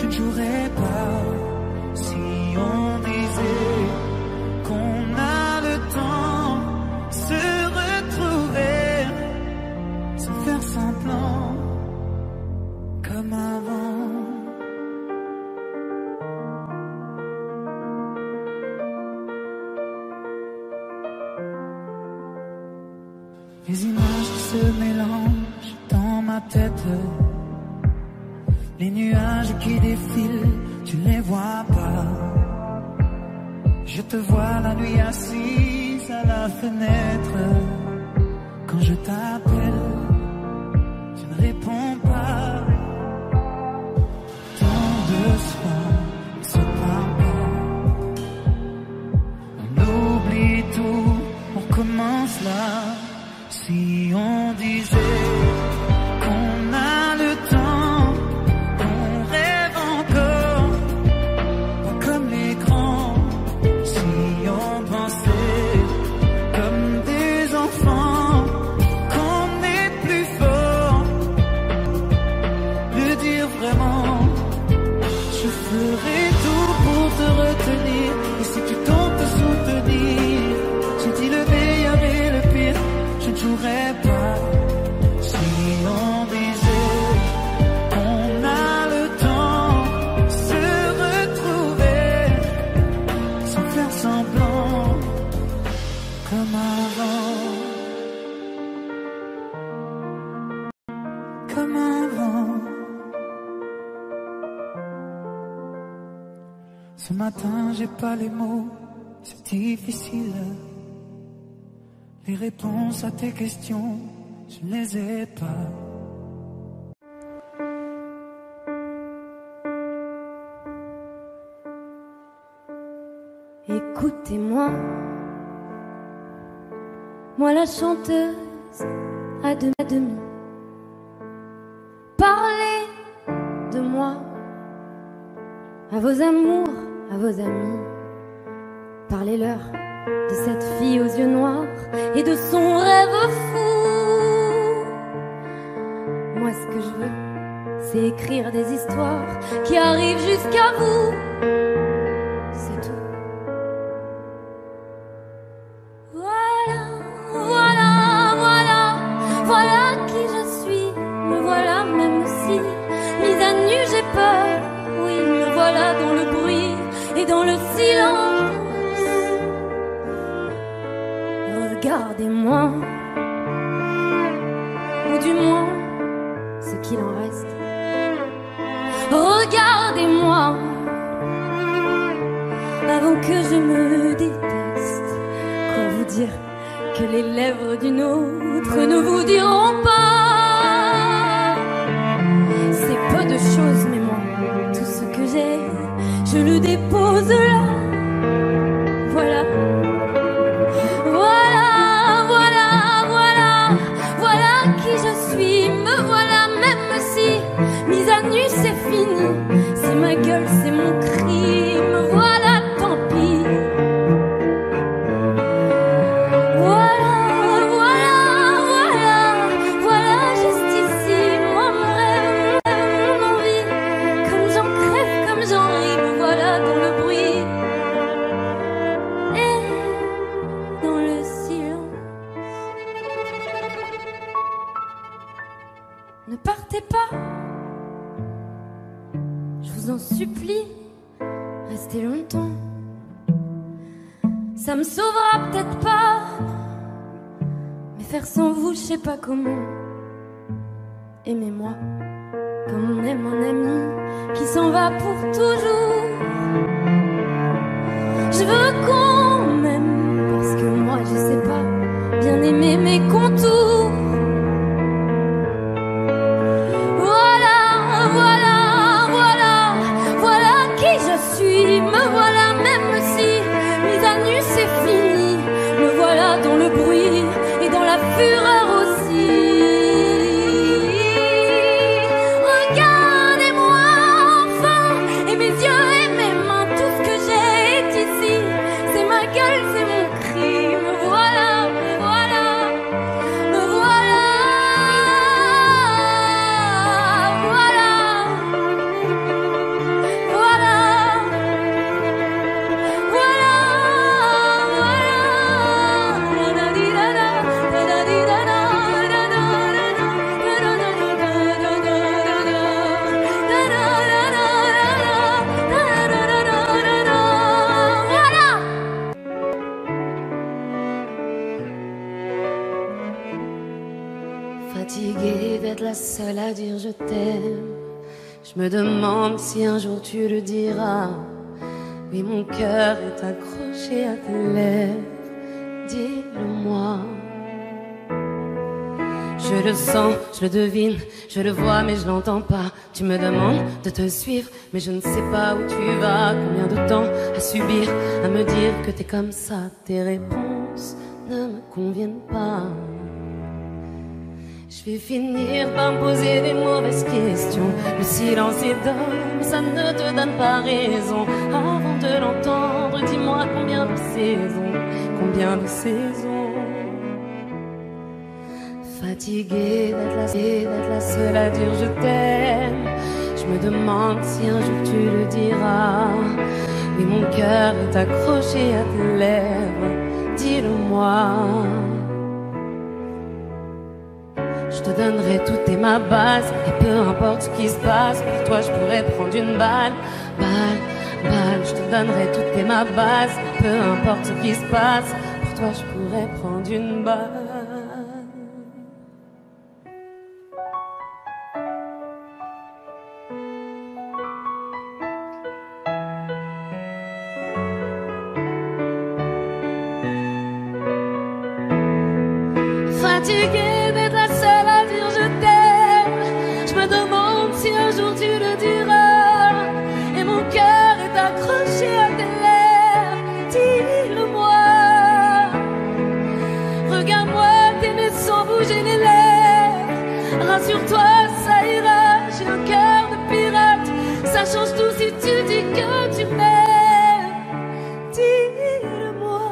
Je ne jouerai pas si on disait qu'on a le temps, se retrouver sans faire semblant comme avant. Les images qui se mélangent dans ma tête. Les nuages qui défilent, tu ne les vois pas. Je te vois la nuit assise à la fenêtre. Quand je t'appelle, tu ne réponds pas. Tant de soirs, on ne se parle pas. On oublie tout, on recommence là. Si on disait qu'on a le temps, qu'on rêve encore, pas comme les grands. Si on pensait comme des enfants, qu'on est plus fort, le dire vraiment. Je ferai tout pour te retenir, et si tu tentes de soutenir, j'ai dit le meilleur et le pire. Je ne joue comme avant, comme avant. Ce matin, j'ai pas les mots, c'est difficile. Les réponses à tes questions, je ne les ai pas. Écoutez-moi, moi la chanteuse à demi. Parlez de moi à vos amours, à vos amis. Parlez-leur de cette fille aux yeux noirs et de son rêve fou. Moi ce que je veux, c'est écrire des histoires qui arrivent jusqu'à vous. C'est tout. Voilà qui je suis, me voilà même si mise à nu j'ai peur. Oui, me voilà dans le bruit et dans le silence. Regardez-moi, ou du moins ce qu'il en reste. Regardez-moi, avant que je me déteste. Quoi vous dire que les lèvres d'une autre ne vous diront pas? C'est peu de choses, mais moi, tout ce que j'ai, je le dépose là. Voilà. Voilà qui je suis, me voilà même si mise à nu c'est fini. C'est ma gueule, c'est mon cri, me voilà, tant pis. Voilà juste ici, moi mon rêve, mon envie. Comme j'en crève, comme j'en ris, me voilà dans le bruit et dans le silence. Ne partez pas, je vous en supplie, restez longtemps. Ça me sauvera peut-être pas, mais faire sans vous, je sais pas comment. Aimez-moi comme on aime un ami qui s'en va pour toujours. Je veux qu'on m'aime parce que moi, je sais pas bien aimer mes contours. Voilà qui je suis, me voilà même si mise à nu c'est fini. Me voilà dans le bruit et dans la fureur aussi. Regardez-moi enfin, et mes yeux et mes mains, tout ce que j'ai est ici. C'est ma gueule, c'est mon cri, me voilà, me voilà, me voilà. Fatiguée d'être la seule à dire je t'aime, je me demande si un jour tu le diras. Oui, mon cœur est accroché à tes lèvres, dis-le-moi. Je le sens, je le devine, je le vois mais je l'entends pas. Tu me demandes de te suivre mais je ne sais pas où tu vas. Combien de temps à subir, à me dire que t'es comme ça. Tes réponses ne me conviennent pas. Je vais finir par me poser des mauvaises questions. Le silence est d'homme, ça ne te donne pas raison. Avant de l'entendre, dis-moi combien de saisons, combien de saisons. Fatiguée d'être la seule à dire je t'aime, je me demande si un jour tu le diras. Oui, mon cœur est accroché à tes lèvres, dis-le-moi. Je te donnerai tout et ma base, et peu importe ce qui se passe, pour toi je pourrais prendre une balle. Je te donnerai tout et ma base, peu importe ce qui se passe, pour toi je pourrais prendre une balle. Fatiguée d'être la seule à dire je t'aime, je me demande si un jour tu le diras. Et mon cœur est accroché à tes lèvres, dis-le-moi. Regarde-moi t'aimer sans bouger les lèvres. Rassure-toi, ça ira, j'ai un cœur de pirate. Ça change tout si tu dis que tu m'aimes, dis-le-moi.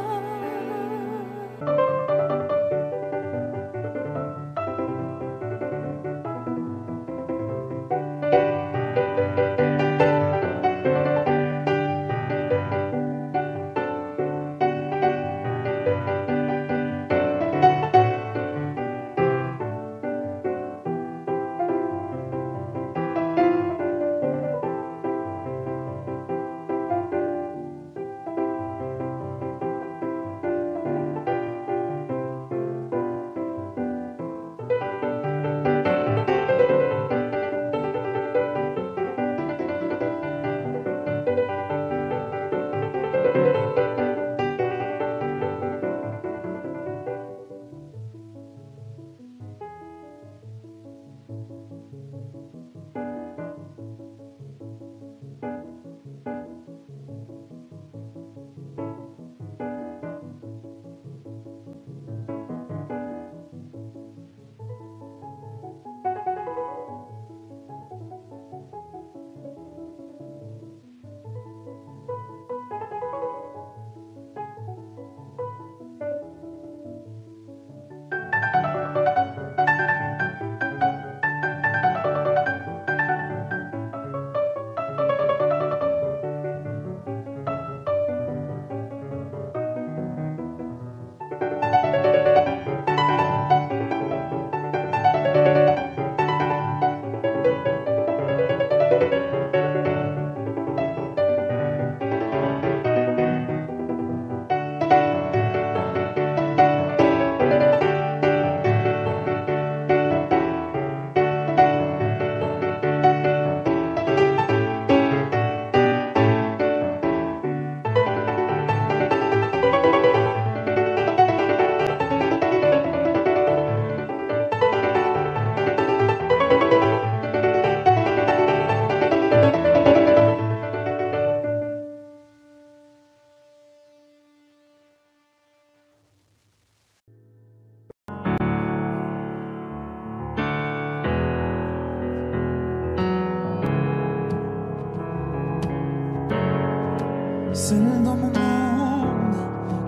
Seul dans mon monde,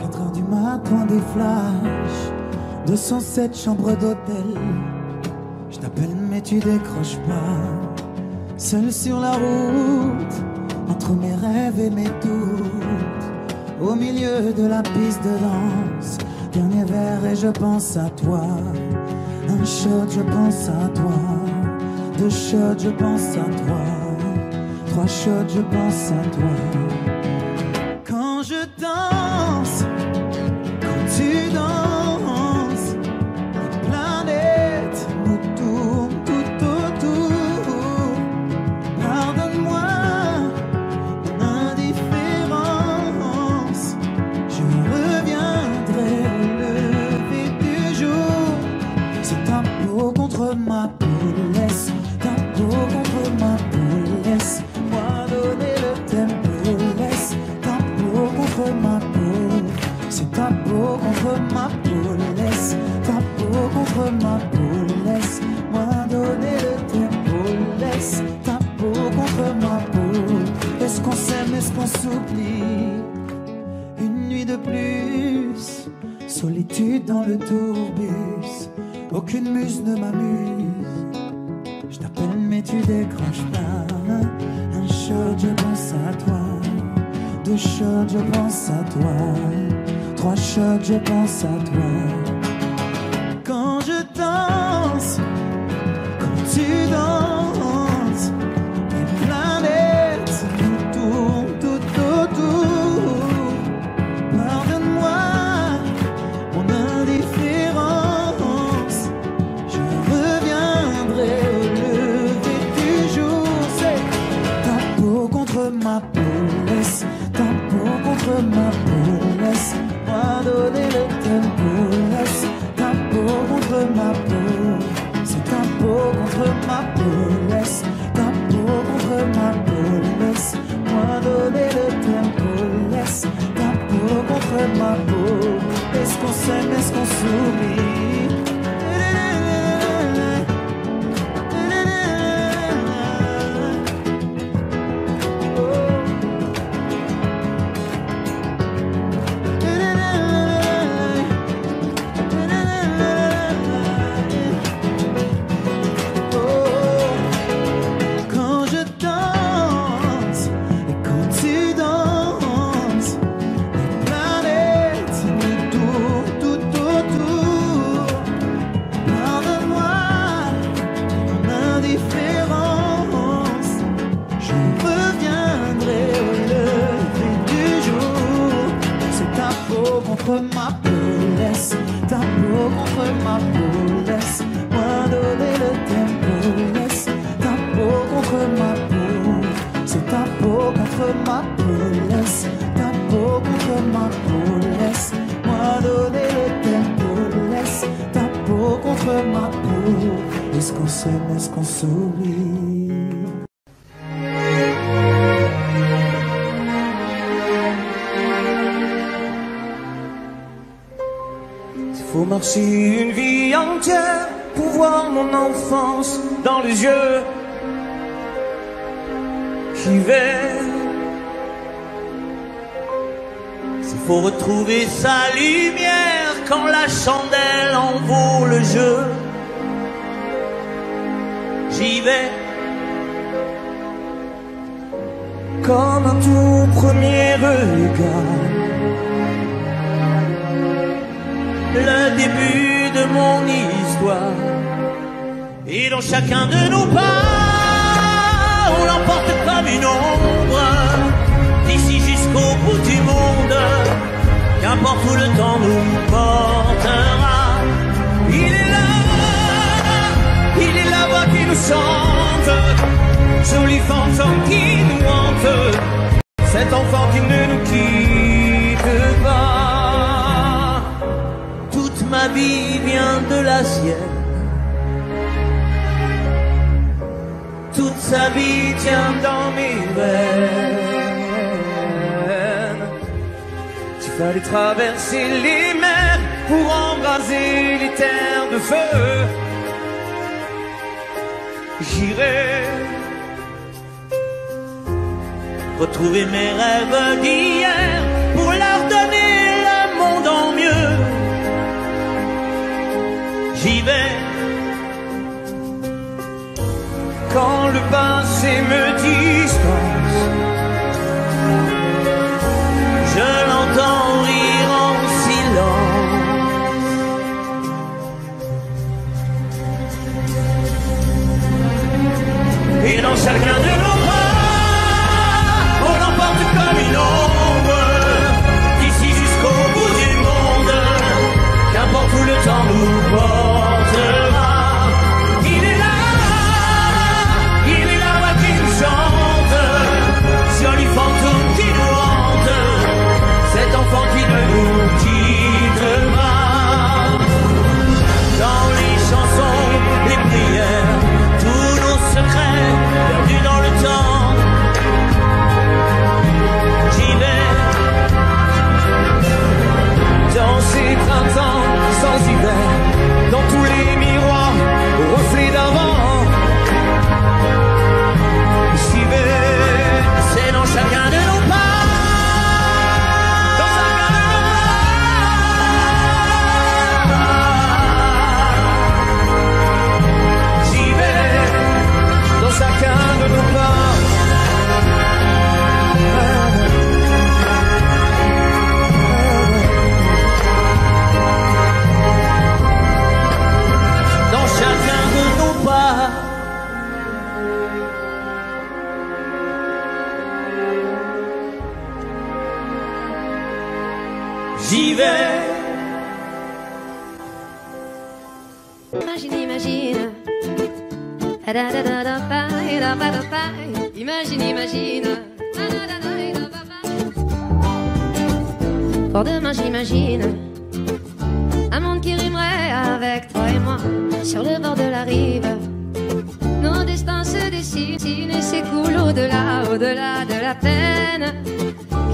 4 heures du matin, des flashs, 207 chambres d'hôtel. Je t'appelle mais tu décroches pas. Seul sur la route, entre mes rêves et mes doutes, au milieu de la piste de danse, dernier verre et je pense à toi. Un shot, je pense à toi. 2 shots, je pense à toi. 3 shots, je pense à toi. Quand je danse, quand tu danses, les planètes nous tournent tout autour. Pardonne-moi mon indifférence, je reviendrai au lever du jour. C'est ta peau contre ma peau, laisse ta peau contre ma peau, laisse-moi donner le tempo, laisse ta peau contre ma peau, c'est ta peau contre ma peau, laisse ta peau contre ma peau, laisse-moi donner le tempo, laisse ta peau contre ma peau. Est-ce qu'on s'aime, est-ce qu'on s'oublie? Une nuit de plus, solitude dans le tourbus, aucune muse ne m'amuse. Je t'appelle mais tu décroches pas. Un shot, je pense à toi. 2 shots, je pense à toi. 3 shots, je pense à toi. Quand je danse, quand tu danses, les planètes nous tournent tout autour. Pardonne-moi contre ma peau, laisse-moi donner le tempo. Laisse ta peau contre ma peau, c'est ta peau contre ma peau. Laisse ta peau contre ma peau, laisse-moi donner le tempo. Laisse ta peau contre ma peau. Est-ce qu'on s'aime, est-ce qu'on s'oublie? Contre ma peau, laisse ta peau contre ma peau, laisse-moi donner le tempo. Laisse ta peau contre ma peau, c'est ta peau contre ma peau. Laisse ta peau contre ma peau, laisse-moi donner le tempo. Laisse ta peau contre ma peau. Est-ce qu'on s'aime, est-ce qu'on s'oublie? Faut marcher une vie entière pour voir mon enfance dans les yeux. J'y vais. S'il faut retrouver sa lumière quand la chandelle en vaut le jeu, j'y vais. Comme un tout premier regard, le début de mon histoire. Et dans chacun de nos pas, on l'emporte comme une ombre, d'ici jusqu'au bout du monde. Qu'importe où le temps nous portera, il est la voix qui nous chante, joli fantôme qui nous hante, cet enfant qui ne nous quitte pas. Ma vie vient de la sienne, toute sa vie tient dans mes veines. Il fallait traverser les mers pour embraser les terres de feu. J'irai retrouver mes rêves d'hier pour leur donner le monde en mieux. J'y vais quand le passé me dispense. Je l'entends rire en silence. Et dans chacun de nos bras, on l'emporte comme une ombre, d'ici jusqu'au bout du monde. Qu'importe où le temps nous portera, il est la voix qui nous chante, joli fantôme qui nous hante, cet enfant qui ne nous quitte pas. Dans les chansons, les prières, tous nos secrets perdus dans le temps, j'y vais. Dans ces printemps sans hiver, dans tous les miroirs au reflet d'avant, j'y vais. C'est dans chacun de nos pas, dans chacun de nos pas, j'y vais. Dans chacun de nos pas. Chacun de nos pas. J'y vais. Imagine, imagine. Imagine, imagine. Pour demain j'imagine un monde qui rimerait avec toi et moi sur le bord de la rive. Nos destins se dessinent et s'écoulent au-delà, au-delà de la peine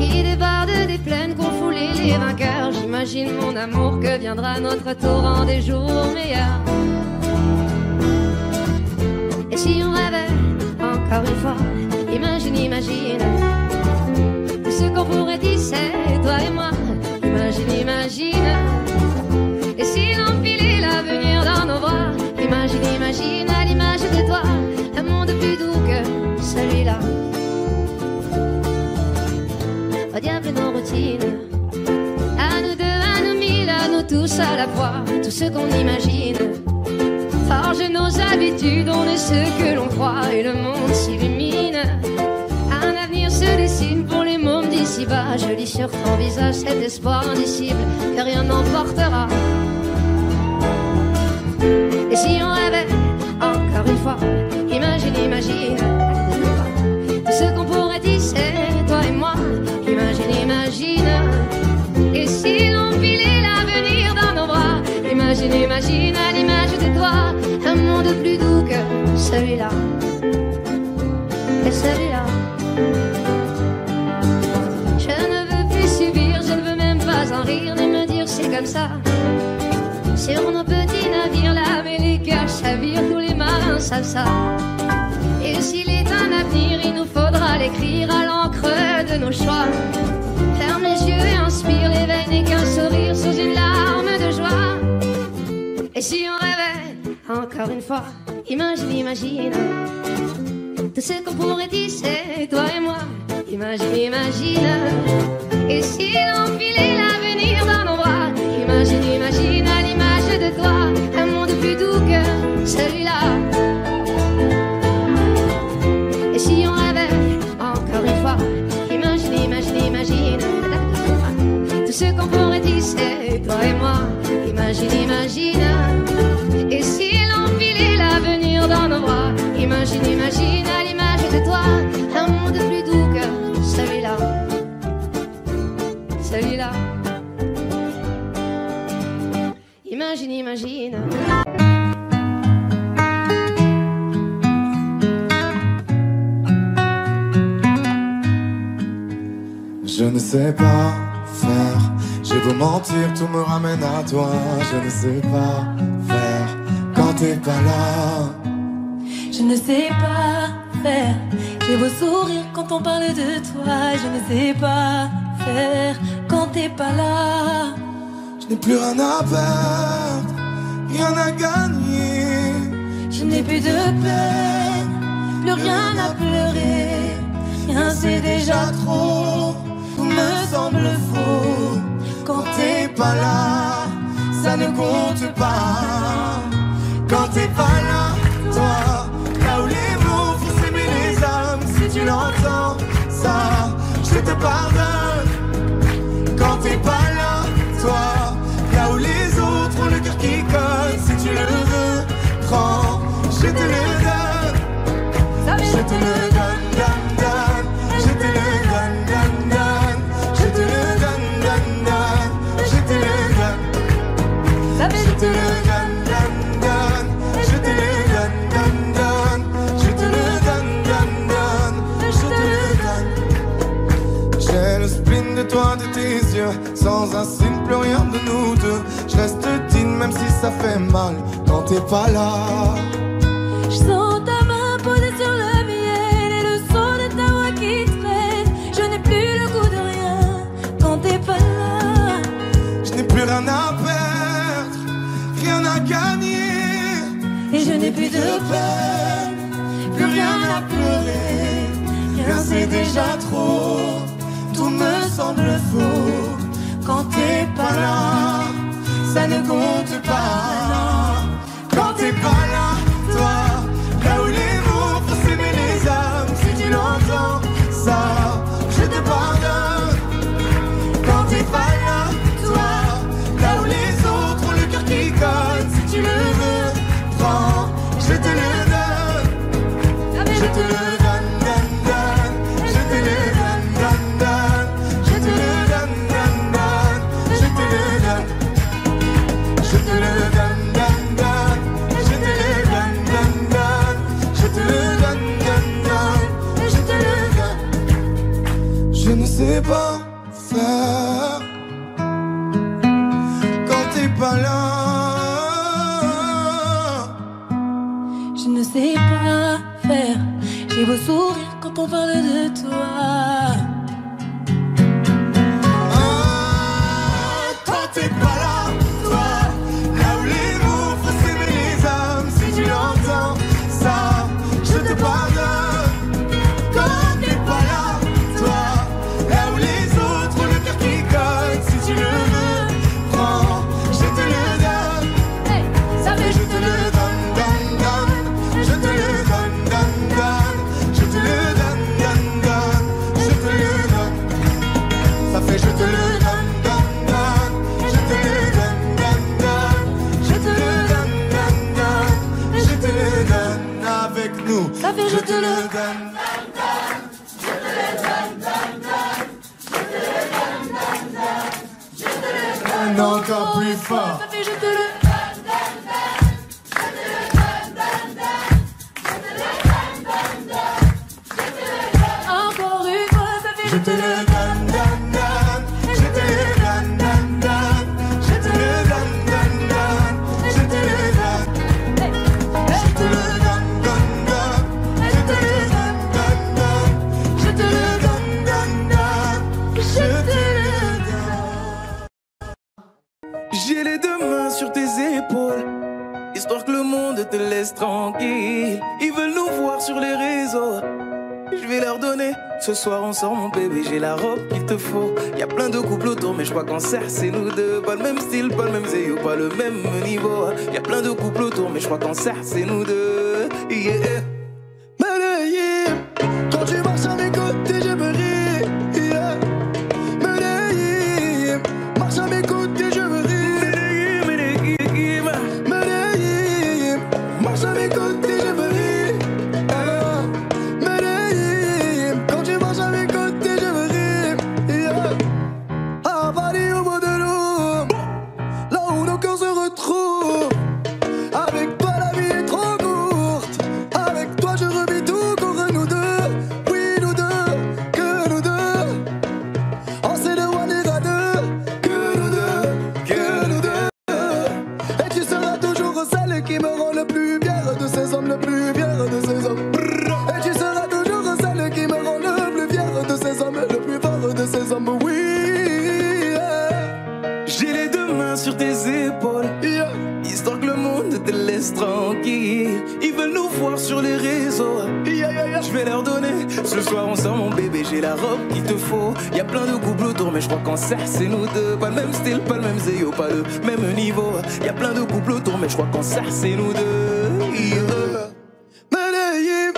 qui déborde des plaines qu'ont foulé les vainqueurs. J'imagine mon amour que viendra notre torrent des jours meilleurs. Et si on rêvait encore une fois, imagine, imagine tout ce qu'on pourrait tisser, toi et moi. Imagine, imagine. Et si l'on filait l'avenir dans nos bras, imagine, imagine à l'image de toi un monde plus doux que celui-là. Au diable nos routines, à nous deux, à nous mille, à nous tous à la fois, tout ce qu'on imagine forge nos habitudes, on est ce que l'on croit et le monde s'illumine. Un avenir se dessine pour les mômes d'ici-bas. Je lis sur ton visage cet espoir indicible que rien n'emportera. Et si on rêvait encore une fois, imagine, imagine tout ce qu'on pourrait tisser, toi et moi. Imagine, imagine. Et si l'on filait l'avenir dans nos bras, imagine, imagine à l'image de toi un monde plus doux que celui-là. Et celui-là. Je ne veux plus subir, je ne veux même pas en rire, ni me dire c'est comme ça. Sur nos petits navires là, mais les cœurs chavirent, tous les marins savent ça. Et s'il est un avenir, il nous faudra l'écrire à l'encre de nos choix. Ferme les yeux et inspire, l'éveil n'est qu'un sourire sous une larme de joie. Et si on rêvait encore une fois, imagine, imagine tout ce qu'on pourrait tisser, toi et moi. Imagine, imagine. Et si l'on filait l'avenir dans nos bras, imagine, imagine à l'image de toi un monde plus doux que celui-là. Et si on rêvait encore une fois, imagine, imagine, imagine tout ce qu'on pourrait tisser, toi et moi. Imagine, imagine. Et si l'on filait l'avenir dans nos bras, imagine, imagine à l'image de toi un monde plus doux que celui-là. Celui-là. Imagine, imagine. Je ne sais pas faire, j'ai beau mentir, tout me ramène à toi. Je ne sais pas faire quand t'es pas là. Je ne sais pas faire, j'ai beau sourire quand on parle de toi. Je ne sais pas faire quand t'es pas là. Je n'ai plus rien à perdre, rien à gagner. Je n'ai plus de peine, plus rien à pleurer. Rien c'est déjà trop, tout me semble faux. Quand t'es pas là, ça ne compte pas. Quand t'es pas là, toi, là où les mots font s'aimer les âmes. Si tu l'entends, ça, je te pardonne. Quand t'es pas là, toi, là où les autres ont le cœur qui colle. Si tu le veux, prends, je te le donne. Je te le donne, donne, donne. Je te le donne, donne, donne. Je te le donne, donne, donne. Je te le donne. Je te le donne, donne, donne. Je te le donne, donne, donne. Je te le donne, donne, donne. Je te le donne. J'ai le spleen de toi, de tes yeux. Sans un signe, plus rien de nous deux. Je reste digne même si ça fait mal quand t'es pas là. Je sens ta main posée sur le miel et le son de ta voix qui traîne. Je n'ai plus le goût de rien quand t'es pas là. Je n'ai plus rien à perdre, rien à gagner. Et je n'ai plus de peine, plus rien à pleurer. Rien c'est déjà trop, tout me semble faux. Quand t'es pas là, ça ne compte pas. Quand t'es pas là, toi, là où les mots font s'aimer les âmes. Si tu l'entends, ça, je te pardonne. Quand t'es pas là, toi, là où les autres ont le cœur qui colle. Si tu le veux, prends, je te le donne. Je te le donne, donne, donne. Je te le donne, donne, donne. Je te le donne, donne, donne. pas là. Je ne sais pas faire. J'ai beau sourire quand on parle de toi. Quand t'es pas là, toi, là où les mots font s'aimer les âmes, si tu l'entends, ça, je te pardonne. Quand t'es pas là, toi, là où les autres ont le cœur qui colle, si tu le veux, prends, je te le donne. Hey, ça fait Je te le donne, donne, donne. Je te le donne, donne, donne. Je te le donne, donne, donne. Je te le donne. Ça fait je te le donne, donne, donne. Je te le donne, donne, donne. Je te le donne, donne, donne. Je te le donne avec nous. Ça fait je te le donne. Encore plus fort. Ça fait je te le encore une fois, ça fait Je te le donne, donne, donne. Je te le donne, donne, donne. Je te le donne, donne, donne. Je te le donne. Je te le donne, donne, donne. Je te le donne, donne, donne. Je te le donne, donne, donne. Je te le donne. J'ai les deux mains sur tes épaules, histoire que le monde te laisse tranquille. Ils veulent nous voir sur les réseaux, je vais leur donner. Ce soir on sort mon bébé, j'ai la robe qu'il te faut. Y'a plein de couples autour mais je crois qu'en serre c'est nous deux. Pas le même style, pas le même zéyo, pas le même niveau. Y'a plein de couples autour mais je crois qu'en serre c'est nous deux. Yeah. Medellín, quand tu marches à mes côtés je me ris. Yeah. Medellín, marche à mes côtés je me ris. Medellín, Medellín, marche à mes côtés je me ris. Tranquille, ils veulent nous voir sur les réseaux. Je vais leur donner. Ce soir on sort mon bébé, j'ai la robe qu'il te faut. Y'a plein de couples autour mais je crois qu'en serre c'est nous deux. Pas le même style, pas le même zéyo, pas le même niveau. Y'a plein de couples autour mais je crois qu'en serre c'est nous deux. Yeah. Medellín,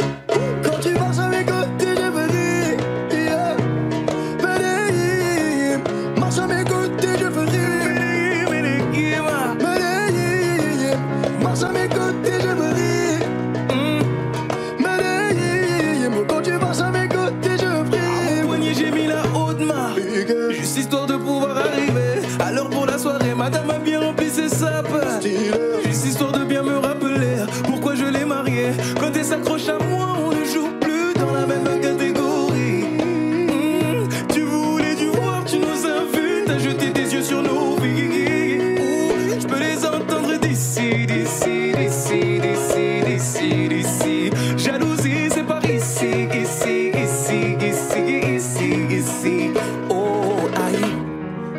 quand tu marches à mes côtés je me ris. Yeah. Medellín, marche à mes côtés je me ris. Medellín, marche à mes côtés je me ris. Medellín, quand tu marches à mes côtés je prie. À mon poignet j'ai mis la haute main, juste histoire de pouvoir arriver. Alors pour la soirée madame a bien rempli ses sapes. Juste histoire de bien me rappeler pourquoi je l'ai mariée. Quand elle s'accroche à moi on ne joue plus dans la même catégorie. Tu voulais du voir, tu nous as vus, t'as jeté tes yeux sur nos vies. Je peux les entendre d'ici, d'ici, d'ici, d'ici, d'ici, d'ici. Jalousie c'est par ici, ici, ici, ici, ici, ici. Oh aïe,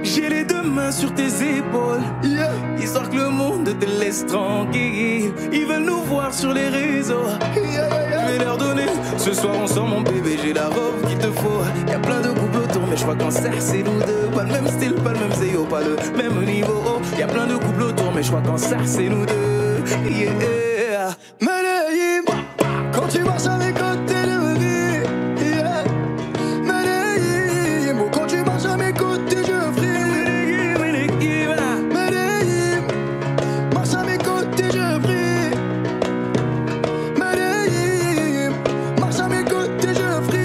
j'ai les deux mains sur tes épaules, yeah. Histoire que le monde te laisse tranquille. Ils veulent nous voir sur les réseaux, yeah. Je vais leur donner. Ce soir on sort mon bébé, j'ai la robe qu'il te faut. Y'a plein de couples autour mais je crois qu'en serre c'est nous deux. Pas le même style, pas le même zéyo, pas le même niveau. Y'a plein de couples autour mais je crois qu'en serre c'est nous deux. Yeah. Medellín, quand tu marches à mes côtés je me ris. Yeah. Medellín, quand tu marches à mes côtés je prie. Medellín, marche à mes côtés je prie. Medellín, marche à mes côtés je prie.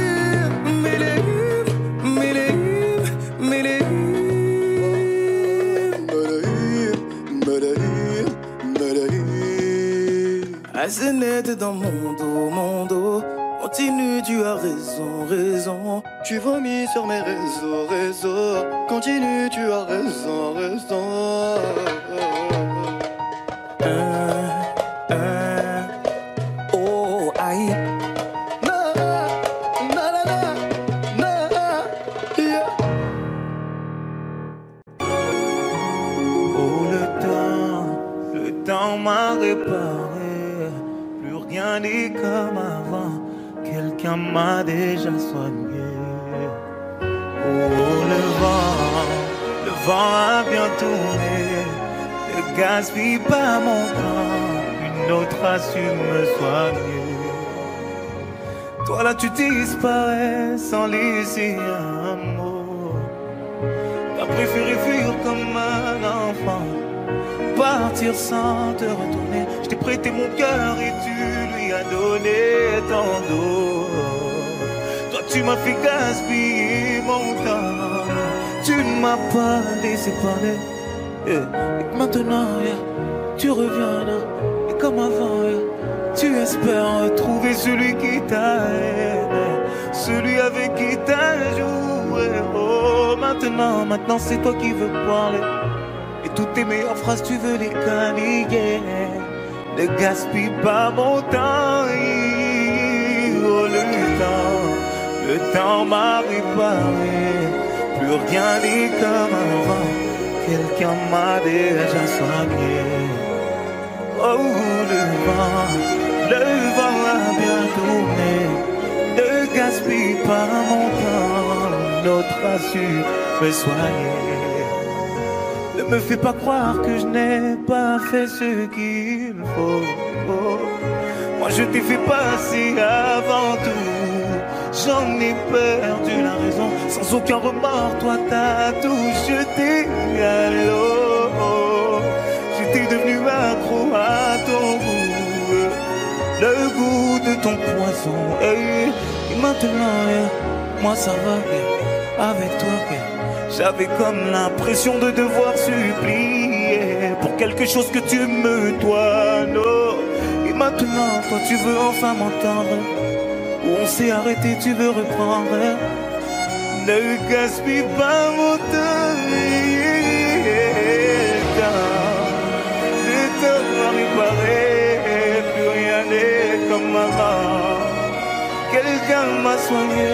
Medellín, Medellín, Medellín, Medellín, Medellín. Assez net dans mon dos. Continue, tu as raison, raison. Tu vomis sur mes réseaux. Continue, tu as raison. m'a réparé, plus rien n'est comme avant. Quelqu'un m'a déjà soigné. Oh, le vent a bien tourné. Ne gaspille pas mon temps, une autre a su me soigner. Toi là tu disparais sans laisser un mot. T'as préféré fuir comme un enfant, partir sans te retourner. Je t'ai prêté mon cœur et tu lui as donné ton dos. Toi tu m'as fait gaspiller mon temps, tu ne m'as pas laissé parler. Et maintenant tu reviens là, et comme avant tu espères retrouver celui qui t'a aidé, celui avec qui t'as joué. Oh, maintenant c'est toi qui veux parler, et toutes tes meilleures phrases tu veux les qualifier. Ne gaspille pas mon temps. Oh, le temps m'a réparé, plus rien n'est comme avant. Quelqu'un m'a déjà soigné. Oh, le vent a bien tourné. Ne gaspille pas mon temps, l'autre a su me soigner. Ne me fais pas croire que je n'ai pas fait ce qu'il faut. Oh, moi je t'ai fait passer avant tout, j'en ai perdu la raison. Sans aucun remords, toi t'as tout jeté à l'eau. J'étais devenu accro à ton goût, le goût de ton poison. Et maintenant, moi ça va avec toi. J'avais comme l'impression de devoir supplier pour quelque chose que tu me dois. Non. Et maintenant, toi tu veux enfin m'entendre. Où on s'est arrêté, tu veux reprendre. Ne gaspille pas mon temps. Le temps m'a réparé, plus rien n'est comme avant. Quelqu'un m'a soigné.